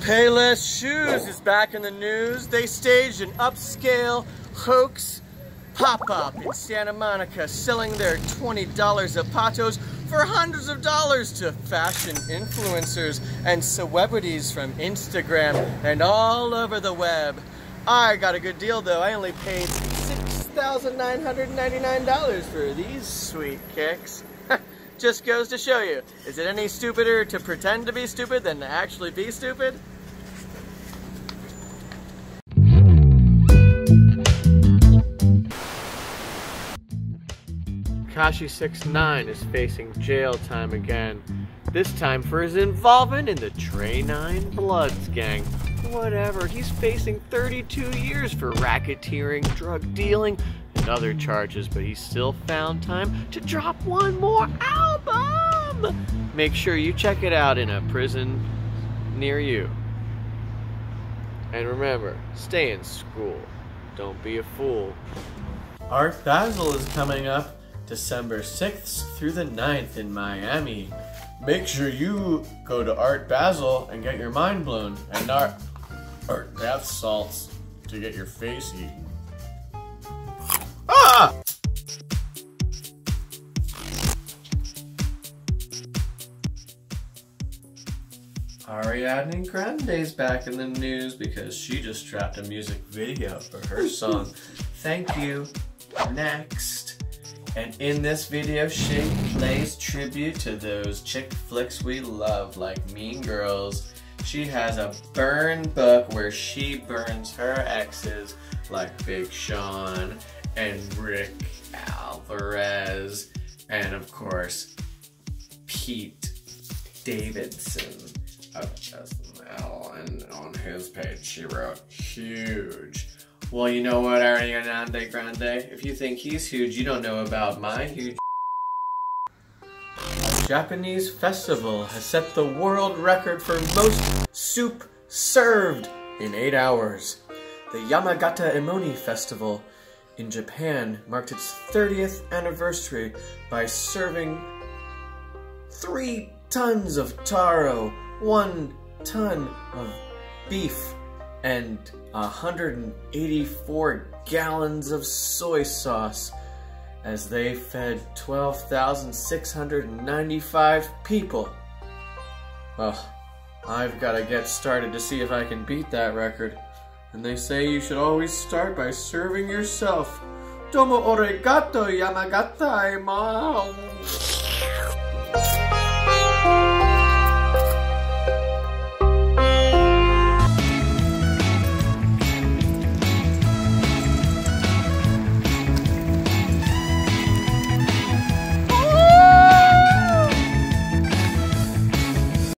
Payless Shoes is back in the news. They staged an upscale hoax pop-up in Santa Monica, selling their $20 zapatos for hundreds of dollars to fashion influencers and celebrities from Instagram and all over the web. I got a good deal though. I only paid $6,999 for these sweet kicks. Just goes to show you, is it any stupider to pretend to be stupid than to actually be stupid? Tekashi 6ix9ine is facing jail time again, this time for his involvement in the Trey 9 Bloods gang. Whatever, he's facing 32 years for racketeering, drug dealing, and other charges, but he still found time to drop one more album! Make sure you check it out in a prison near you. And remember, stay in school. Don't be a fool. Art Basel is coming up December 6th through the 9th in Miami. Make sure you go to Art Basel and get your mind blown, and not Art bath salts to get your face eaten. Ah! Ariana Grande's back in the news because she just dropped a music video for her song Thank You, Next. And in this video, she plays tribute to those chick flicks we love, like Mean Girls. She has a burn book where she burns her exes, like Big Sean and Rick Alvarez, and of course, Pete Davidson of SNL. And on his page, she wrote, huge. Well, you know what, Ariana Grande? If you think he's huge, you don't know about my huge. A Japanese festival has set the world record for most soup served in 8 hours. The Yamagata Emoni Festival in Japan marked its 30th anniversary by serving 3 tons of taro, 1 ton of beef, and 184 gallons of soy sauce as they fed 12,695 people. Well, I've got to get started to see if I can beat that record. And they say you should always start by serving yourself. Domo arigato, Yamagata,